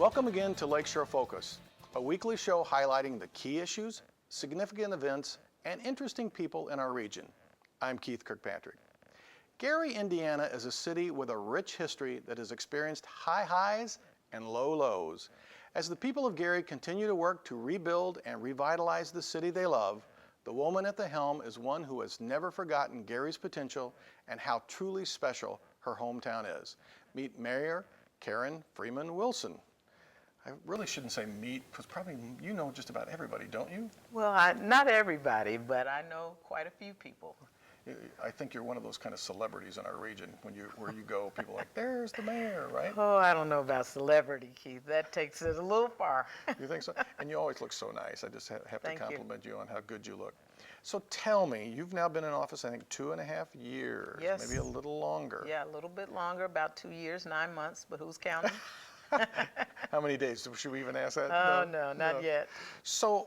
Welcome again to Lakeshore Focus, a weekly show highlighting the key issues, significant events, and interesting people in our region. I'm Keith Kirkpatrick. Gary, Indiana is a city with a rich history that has experienced high highs and low lows. As the people of Gary continue to work to rebuild and revitalize the city they love, the woman at the helm is one who has never forgotten Gary's potential and how truly special her hometown is. Meet Mayor Karen Freeman-Wilson. I really shouldn't say meet, because probably you know just about everybody, don't you? Well, not everybody, but I know quite a few people. I think you're one of those kind of celebrities in our region. Where you go, people are like, there's the mayor, right? Oh, I don't know about celebrity, Keith. That takes it a little far. You think so? And you always look so nice. I just have to Thank compliment you on how good you look. So tell me, you've now been in office, I think, 2.5 years, Yes. maybe a little longer. Yeah, a little bit longer, about 2 years, 9 months, but who's counting? How many days? Should we even ask that? Oh, no, not yet. So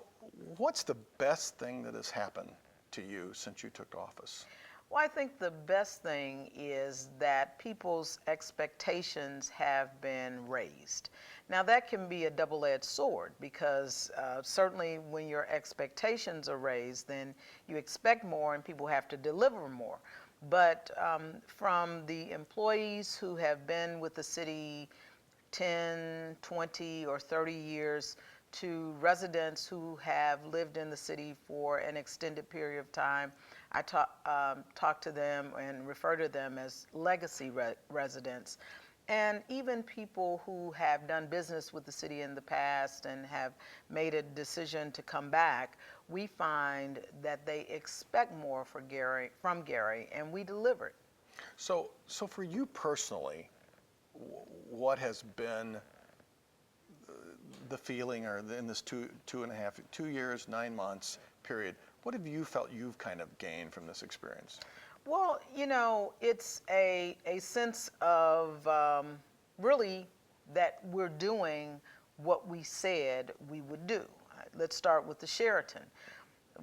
what's the best thing that has happened to you since you took office? Well, I think the best thing is that people's expectations have been raised. Now, that can be a double-edged sword because certainly when your expectations are raised, then you expect more and people have to deliver more. But from the employees who have been with the city 10, 20, or 30 years to residents who have lived in the city for an extended period of time, I talk to them and refer to them as legacy residents. And even people who have done business with the city in the past and have made a decision to come back, we find that they expect more from Gary, and we deliver it. So for you personally, what has been the feeling, or in this 2 years, 9 months period, what have you felt you've kind of gained from this experience? Well, you know, it's a sense of really that we're doing what we said we would do. Let's start with the Sheraton.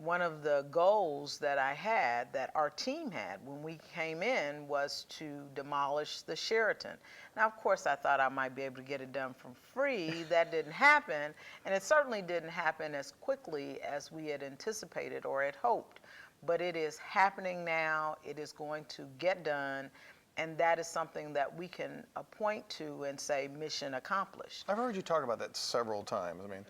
One of the goals that I had, that our team had when we came in, was to demolish the Sheraton. Now, of course, I thought I might be able to get it done for free. That didn't happen, and it certainly didn't happen as quickly as we had anticipated or had hoped. But it is happening now. It is going to get done, and that is something that we can point to and say, mission accomplished. I've heard you talk about that several times. I mean,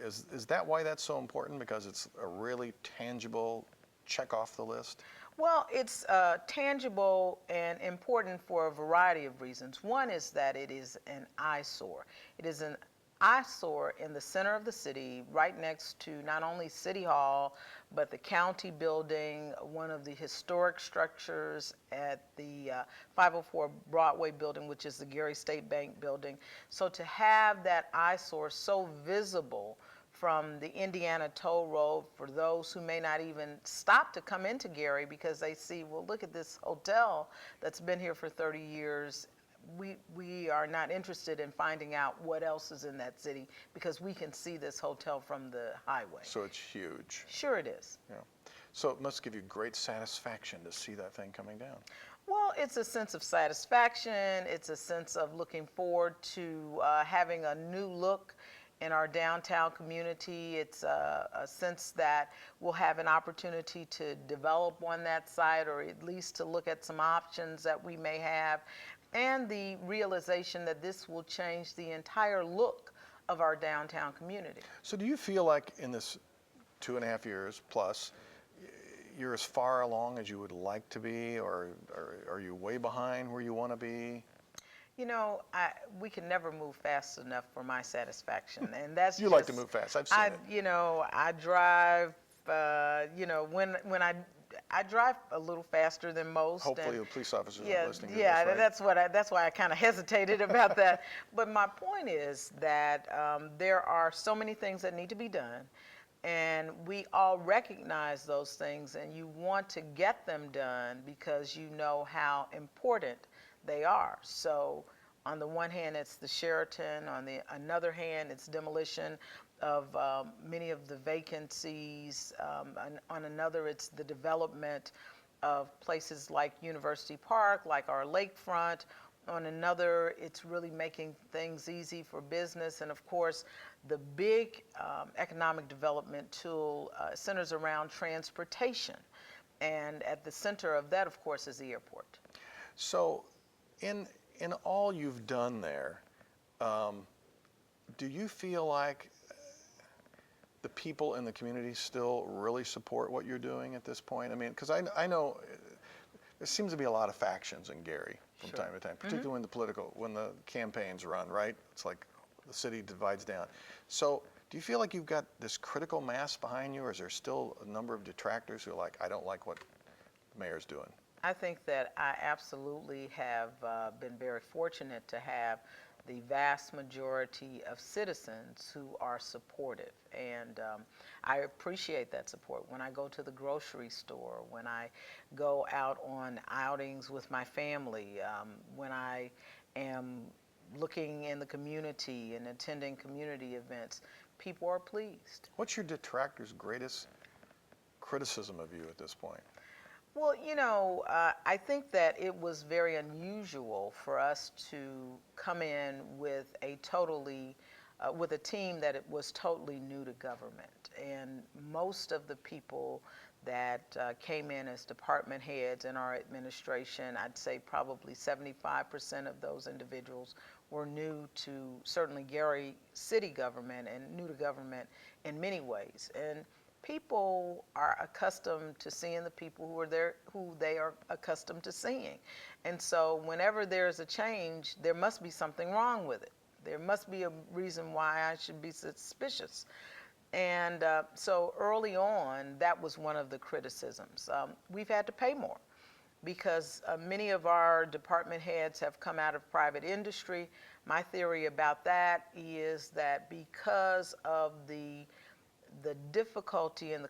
is that why that's so important? Because it's a really tangible check off the list? Well, it's tangible and important for a variety of reasons. One is that it is an eyesore. It is an eyesore in the center of the city, right next to not only City Hall, but the county building, one of the historic structures at the 504 Broadway building, which is the Gary State Bank building. So to have that eyesore so visible from the Indiana Toll Road for those who may not even stop to come into Gary because they see, well, look at this hotel that's been here for 30 years. We are not interested in finding out what else is in that city because we can see this hotel from the highway. So it's huge. Sure it is. Yeah. So it must give you great satisfaction to see that thing coming down. Well, it's a sense of satisfaction. It's a sense of looking forward to having a new look in our downtown community. It's a sense that we'll have an opportunity to develop on that site, or at least to look at some options that we may have, and the realization that this will change the entire look of our downtown community. So do you feel like in this 2.5 years plus, you're as far along as you would like to be, or are you way behind where you want to be? You know, we can never move fast enough for my satisfaction, and that's You like to move fast. I've seen it. You know, I drive. You know, when I drive a little faster than most. Hopefully, the police officers yeah, are listening to yeah, this, right? that's why I kind of hesitated about that. But my point is that there are so many things that need to be done, and we all recognize those things, and you want to get them done because you know how important they are. So on the one hand, it's the Sheraton. On the another hand, it's demolition of many of the vacancies. On another, it's the development of places like University Park, like our lakefront, On another, it's really making things easy for business. And of course, the big economic development tool centers around transportation. And at the center of that, of course, is the airport. So in all you've done there, do you feel like the people in the community still really support what you're doing at this point? I mean, because I know there seems to be a lot of factions in Gary from time to time, particularly when the campaigns run, right? It's like the city divides down. So do you feel like you've got this critical mass behind you, or is there still a number of detractors who are like, I don't like what the mayor's doing? I think that I absolutely have been very fortunate to have the vast majority of citizens who are supportive, and I appreciate that support. When I go to the grocery store, when I go out on outings with my family, when I am looking in the community and attending community events, people are pleased. What's your detractors' greatest criticism of you at this point? Well, you know, I think that it was very unusual for us to come in with with a team that it was totally new to government. And most of the people that came in as department heads in our administration, I'd say probably 75% of those individuals were new to certainly Gary city government and new to government in many ways. And people are accustomed to seeing the people who are there, who they are accustomed to seeing. And so whenever there's a change, there must be something wrong with it. There must be a reason why I should be suspicious. And so early on, that was one of the criticisms. We've had to pay more because many of our department heads have come out of private industry. My theory about that is that because of the difficulty and the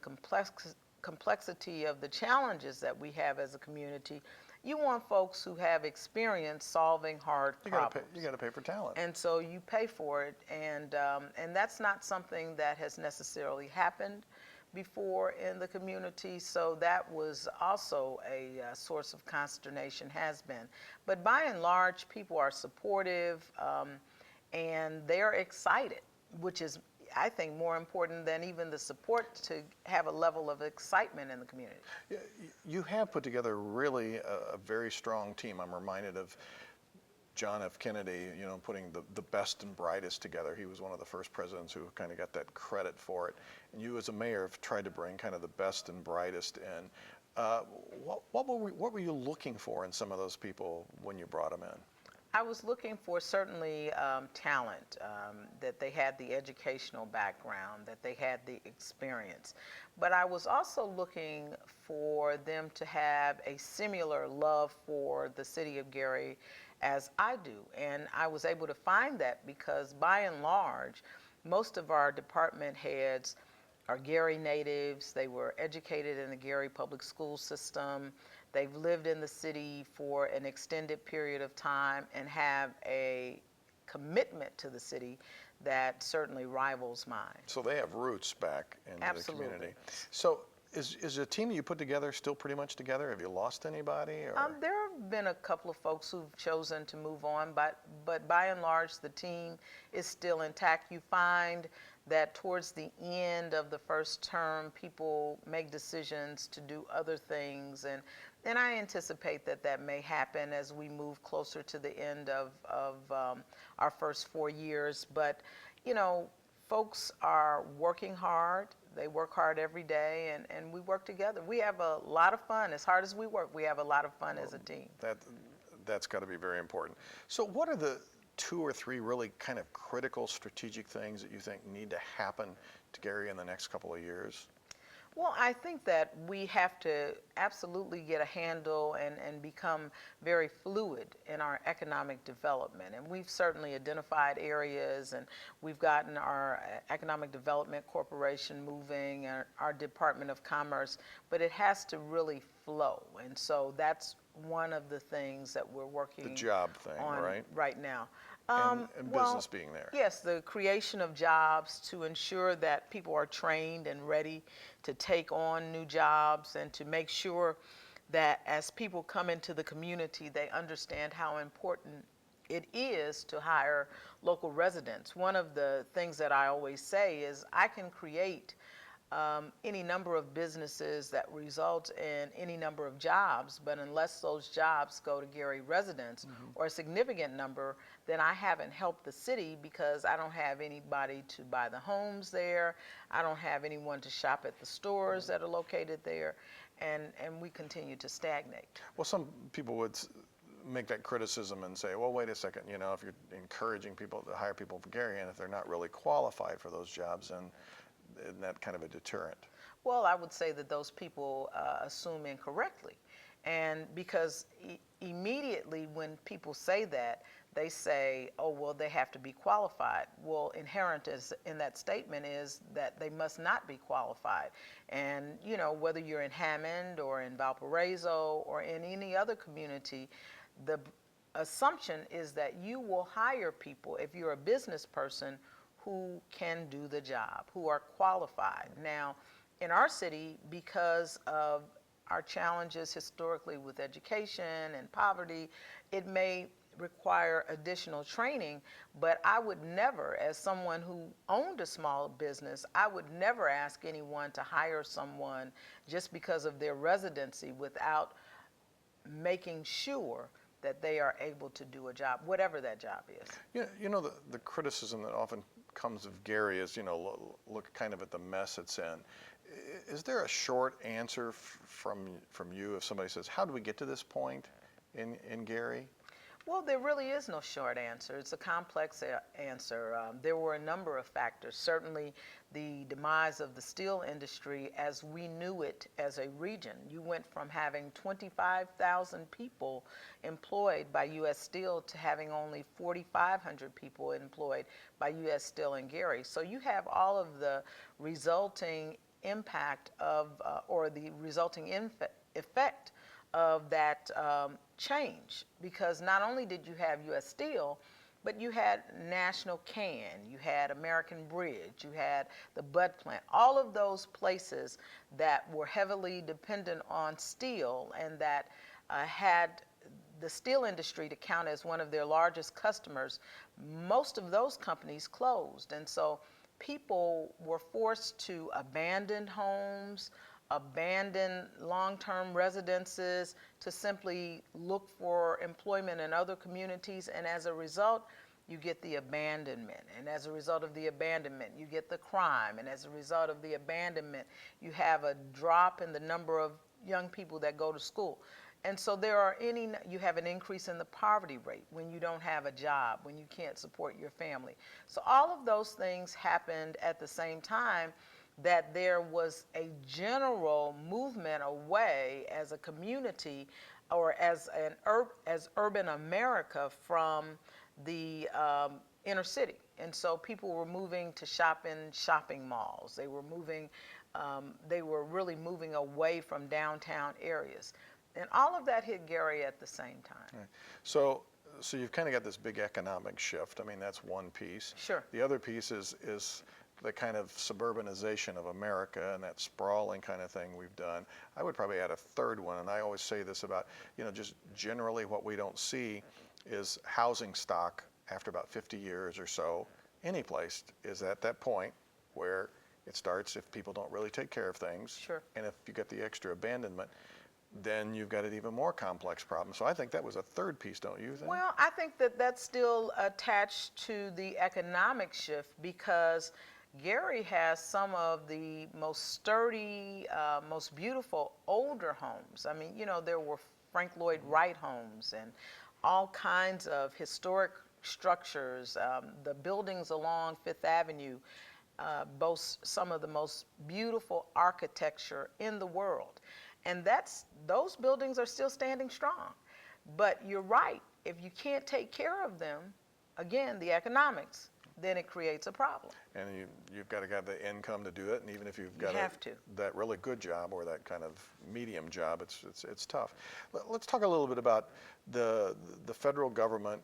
complexity of the challenges that we have as a community, you want folks who have experience solving hard problems. You got to pay for talent. And so you pay for it, and that's not something that has necessarily happened before in the community. So that was also a source of consternation, has been. But by and large, people are supportive, and they're excited, which is, I think, more important than even the support, to have a level of excitement in the community. Yeah, you have put together really a very strong team. I'm reminded of John F. Kennedy, you know, putting the best and brightest together. He was one of the first presidents who kind of got that credit for it. And you as a mayor have tried to bring kind of the best and brightest in. What were you looking for in some of those people when you brought them in? I was looking for certainly talent, that they had the educational background, that they had the experience. But I was also looking for them to have a similar love for the city of Gary as I do. And I was able to find that because by and large, most of our department heads are Gary natives. They were educated in the Gary public school system. They've lived in the city for an extended period of time and have a commitment to the city that certainly rivals mine. So they have roots back in Absolutely. the community. So is the team that you put together still pretty much together? Have you lost anybody? Or? There have been a couple of folks who've chosen to move on, but by and large, the team is still intact. You find that towards the end of the first term, people make decisions to do other things, and I anticipate that may happen as we move closer to the end of our first 4 years. But, you know, folks are working hard. They work hard every day, and we work together. We have a lot of fun. As hard as we work, we have a lot of fun as a team. That's got to be very important. So what are the 2 or 3 really kind of critical strategic things that you think need to happen to Gary in the next couple of years? Well, I think that we have to absolutely get a handle and become very fluid in our economic development. And we've certainly identified areas, and we've gotten our Economic Development Corporation moving, our Department of Commerce, but it has to really flow. And so that's one of the things that we're working the job thing, on right now. And business being there. Yes, the creation of jobs to ensure that people are trained and ready to take on new jobs, and to make sure that as people come into the community, they understand how important it is to hire local residents. One of the things that I always say is I can create any number of businesses that result in any number of jobs, but unless those jobs go to Gary residents or a significant number, then I haven't helped the city because I don't have anybody to buy the homes there. I don't have anyone to shop at the stores that are located there, and we continue to stagnate. Well, some people would make that criticism and say, well, wait a second, you know, if you're encouraging people to hire people from Gary, and if they're not really qualified for those jobs, then isn't that kind of a deterrent? Well, I would say that those people assume incorrectly. And because immediately when people say that, they say, oh, well, they have to be qualified. Well, inherent in that statement is that they must not be qualified. And, you know, whether you're in Hammond or in Valparaiso or in any other community, the assumption is that you will hire people, if you're a business person, who can do the job, who are qualified. Now, in our city, because of our challenges historically with education and poverty, it may require additional training, but I would never, as someone who owned a small business, I would never ask anyone to hire someone just because of their residency without making sure that they are able to do a job, whatever that job is. Yeah, you know, the criticism that often comes of Gary is, you know, look kind of at the mess it's in. Is there a short answer from you if somebody says, how do we get to this point in Gary? Well, there really is no short answer. It's a complex answer. There were a number of factors. Certainly the demise of the steel industry as we knew it as a region. You went from having 25,000 people employed by U.S. Steel to having only 4,500 people employed by U.S. Steel in Gary. So you have all of the resulting impact of, or the resulting effect of that change, because not only did you have U.S. Steel, but you had National Can, you had American Bridge, you had the Bud plant, all of those places that were heavily dependent on steel and that had the steel industry to count as one of their largest customers. Most of those companies closed, and so people were forced to abandon homes, abandon long-term residences to simply look for employment in other communities, and as a result, you get the abandonment, and as a result of the abandonment, you get the crime, and as a result of the abandonment, you have a drop in the number of young people that go to school. And so you have an increase in the poverty rate when you don't have a job, when you can't support your family. So all of those things happened at the same time, that there was a general movement away as a community or as urban America from the inner city. And so people were moving to shop in shopping malls. They were really moving away from downtown areas. And all of that hit Gary at the same time. Right. So you've kind of got this big economic shift. I mean, that's one piece. Sure. The other piece is the kind of suburbanization of America and that sprawling kind of thing we've done. I would probably add a third one, and I always say this about, you know, just generally what we don't see is housing stock after about 50 years or so. Any place is at that point where it starts, if people don't really take care of things, sure, and if you get the extra abandonment, then you've got an even more complex problem. So I think that was a third piece, don't you think? Well, I think that that's still attached to the economic shift, because Gary has some of the most sturdy, most beautiful older homes. I mean, you know, there were Frank Lloyd Wright homes and all kinds of historic structures. The buildings along Fifth Avenue boast some of the most beautiful architecture in the world. And those buildings are still standing strong. But you're right, if you can't take care of them, again, the economics, then it creates a problem. And you've got to have the income to do it, and even if you've got that really good job or that kind of medium job, it's tough. Let's talk a little bit about the federal government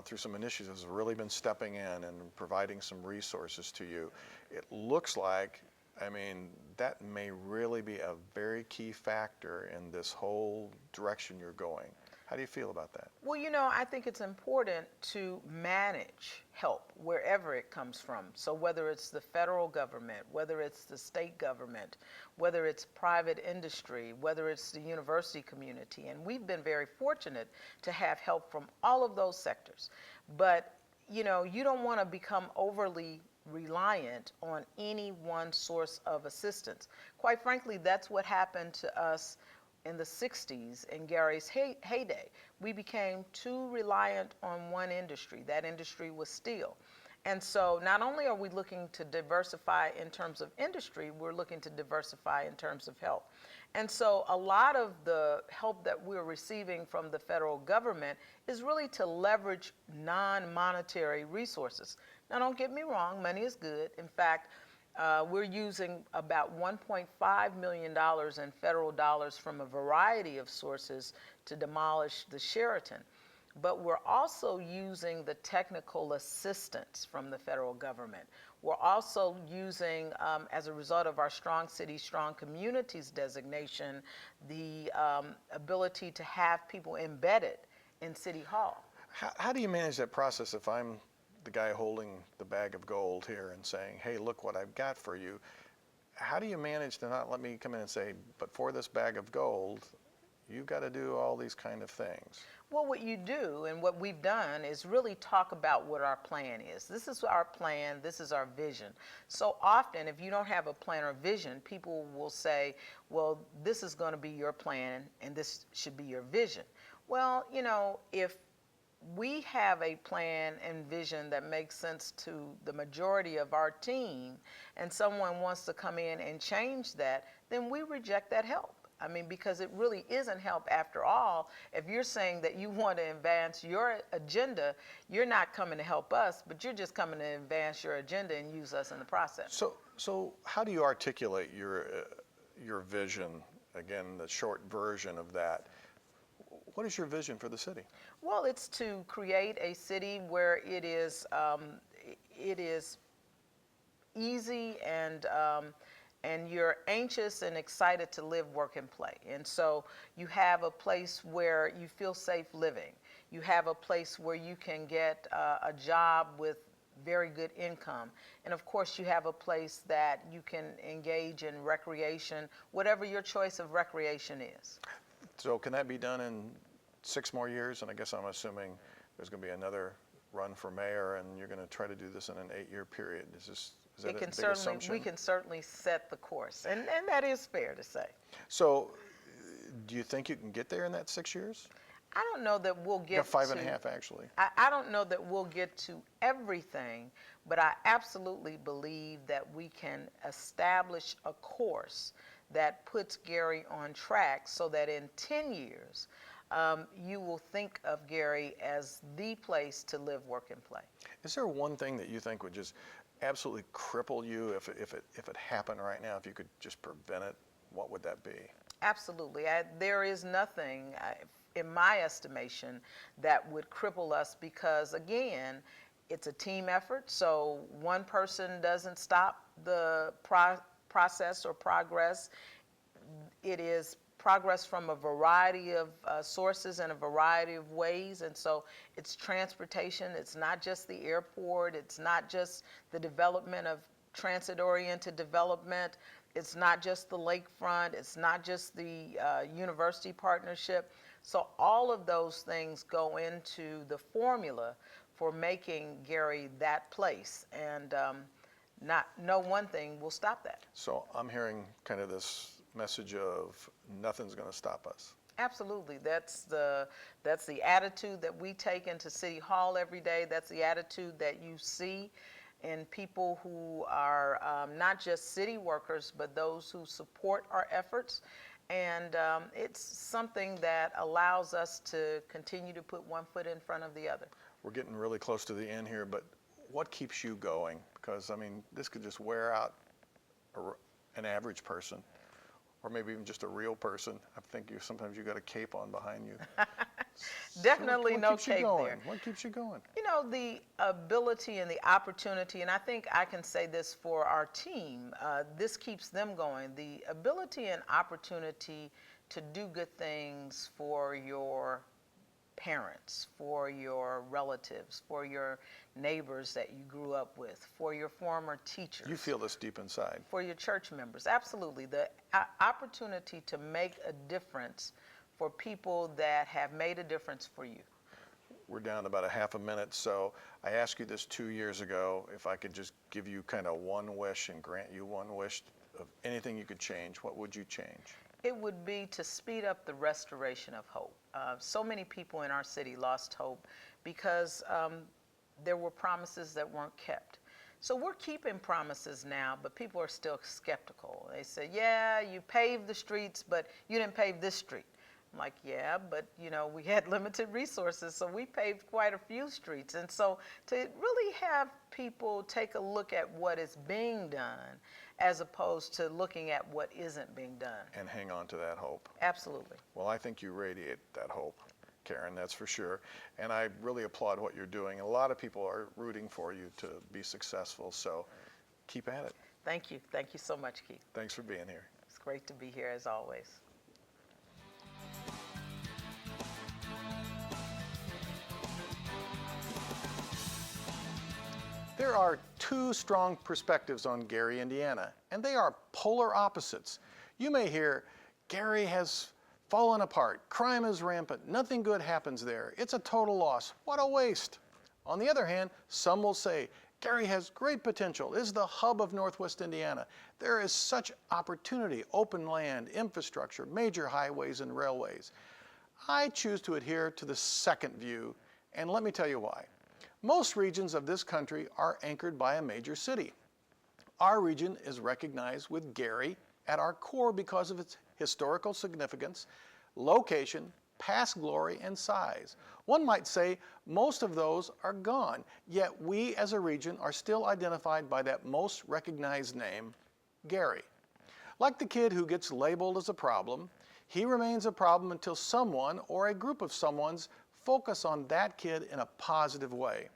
through some initiatives has really been stepping in and providing some resources to you. It looks like I mean, that may really be a very key factor in this whole direction you're going. How do you feel about that? Well, I think it's important to manage help wherever it comes from. So whether it's the federal government, whether it's the state government, whether it's private industry, whether it's the university community, and we've been very fortunate to have help from all of those sectors. But, you don't want to become overly reliant on any one source of assistance. Quite frankly, that's what happened to us in the 60s in Gary's heyday. We became too reliant on one industry. That industry was steel. And so not only are we looking to diversify in terms of industry, we're looking to diversify in terms of help. And so a lot of the help that we're receiving from the federal government is really to leverage non-monetary resources. Now, don't get me wrong, money is good. In fact, we're using about $1.5 million in federal dollars from a variety of sources to demolish the Sheraton. But we're also using the technical assistance from the federal government. We're also using, as a result of our Strong Cities, Strong Communities designation, the ability to have people embedded in City Hall. How do you manage that process if I'm the guy holding the bag of gold here and saying, hey, look what I've got for you? How do you manage to not let me come in and say, but for this bag of gold, you've got to do all these kind of things? Well, what you do and what we've done is really talk about what our plan is. This is our plan, this is our vision. So often, if you don't have a plan or vision, people will say, well, this is going to be your plan and this should be your vision. Well, if we have a plan and vision that makes sense to the majority of our team and someone wants to come in and change that, then we reject that help. I mean, because it really isn't help after all. If you're saying that you want to advance your agenda, you're not coming to help us, but you're just coming to advance your agenda and use us in the process. So how do you articulate your vision? Again, the short version of that. What is your vision for the city? Well, it's to create a city where it is easy and you're anxious and excited to live, work, and play. And so you have a place where you feel safe living. You have a place where you can get a job with very good income. And of course, you have a place that you can engage in recreation, whatever your choice of recreation is. So can that be done in 6 more years? And I guess I'm assuming there's going to be another run for mayor, and you're going to try to do this in an 8-year period. Is that a big assumption? We can certainly set the course, and that is fair to say. So do you think you can get there in that 6 years? I don't know that we'll get to 5.5 actually. I don't know that we'll get to everything, but I absolutely believe that we can establish a course that puts Gary on track so that in 10 years, you will think of Gary as the place to live, work, and play. Is there one thing that you think would just absolutely cripple you if it happened right now? If you could just prevent it, what would that be? Absolutely. There is nothing, in my estimation, that would cripple us because, again, it's a team effort. So one person doesn't stop the process or progress. It is progress from a variety of sources and a variety of ways. And so it's transportation. It's not just the airport. It's not just the development of transit-oriented development. It's not just the lakefront. It's not just the university partnership. So all of those things go into the formula for making Gary that place. And no one thing will stop that. So I'm hearing kind of this message of nothing's going to stop us. Absolutely. That's the attitude that we take into City Hall every day. That's the attitude that you see in people who are not just city workers, but those who support our efforts. And it's something that allows us to continue to put one foot in front of the other. We're getting really close to the end here, but what keeps you going? Because, I mean, this could just wear out an average person, or maybe even just a real person. I think sometimes you got a cape on behind you. Definitely What no keeps you cake going? there. What keeps you going? You know, the ability and the opportunity, and I think I can say this for our team, this keeps them going. The ability and opportunity to do good things for your parents, for your relatives, for your neighbors that you grew up with, for your former teachers. You feel this deep inside. For your church members, absolutely. The opportunity to make a difference for people that have made a difference for you. We're down to about a half a minute, so I asked you this 2 years ago, if I could just give you kind of one wish and grant you one wish of anything you could change, what would you change? It would be to speed up the restoration of hope. So many people in our city lost hope because there were promises that weren't kept. So we're keeping promises now, but people are still skeptical. They say, yeah, you paved the streets, but you didn't pave this street. I'm like, yeah, but you know, we had limited resources, so we paved quite a few streets. And so to really have people take a look at what is being done as opposed to looking at what isn't being done. And hang on to that hope. Absolutely. Well, I think you radiate that hope, Karen, that's for sure. And I really applaud what you're doing. A lot of people are rooting for you to be successful, so keep at it. Thank you. Thank you so much, Keith. Thanks for being here. It's great to be here as always. There are two strong perspectives on Gary, Indiana, and they are polar opposites. You may hear, Gary has fallen apart, crime is rampant, nothing good happens there, it's a total loss, what a waste. On the other hand, some will say, Gary has great potential, is the hub of Northwest Indiana. There is such opportunity, open land, infrastructure, major highways and railways. I choose to adhere to the second view, and let me tell you why. Most regions of this country are anchored by a major city. Our region is recognized with Gary at our core because of its historical significance, location, past glory, and size. One might say most of those are gone, yet we as a region are still identified by that most recognized name, Gary. Like the kid who gets labeled as a problem, he remains a problem until someone or a group of someones focus on that kid in a positive way.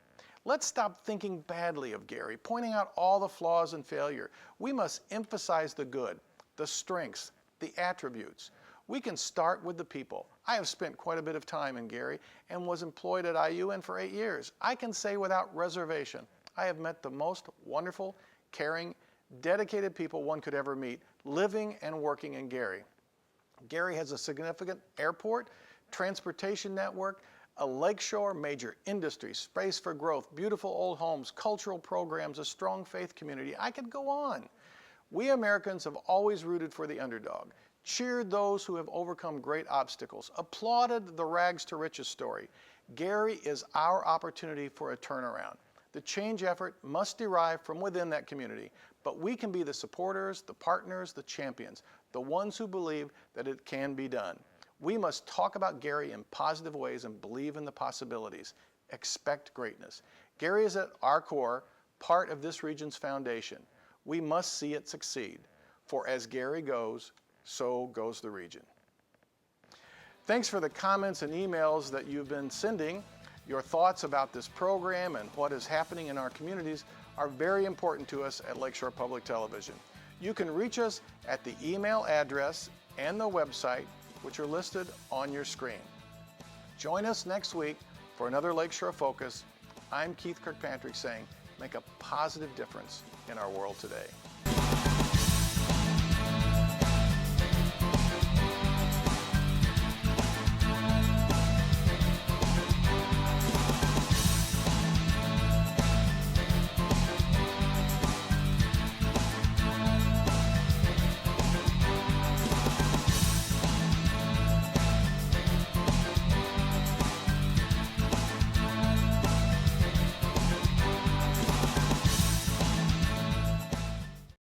Let's stop thinking badly of Gary, pointing out all the flaws and failure. We must emphasize the good, the strengths, the attributes. We can start with the people. I have spent quite a bit of time in Gary and was employed at IUN for 8 years. I can say without reservation, I have met the most wonderful, caring, dedicated people one could ever meet, living and working in Gary. Gary has a significant airport, transportation network, a lakeshore, major industries, space for growth, beautiful old homes, cultural programs, a strong faith community. I could go on. We Americans have always rooted for the underdog, cheered those who have overcome great obstacles, applauded the rags to riches story. Gary is our opportunity for a turnaround. The change effort must derive from within that community, but we can be the supporters, the partners, the champions, the ones who believe that it can be done. We must talk about Gary in positive ways and believe in the possibilities. Expect greatness. Gary is at our core, part of this region's foundation. We must see it succeed, for as Gary goes, so goes the region. Thanks for the comments and emails that you've been sending. Your thoughts about this program and what is happening in our communities are very important to us at Lakeshore Public Television. You can reach us at the email address and the website, which are listed on your screen. Join us next week for another Lakeshore Focus. I'm Keith Kirkpatrick saying, make a positive difference in our world today.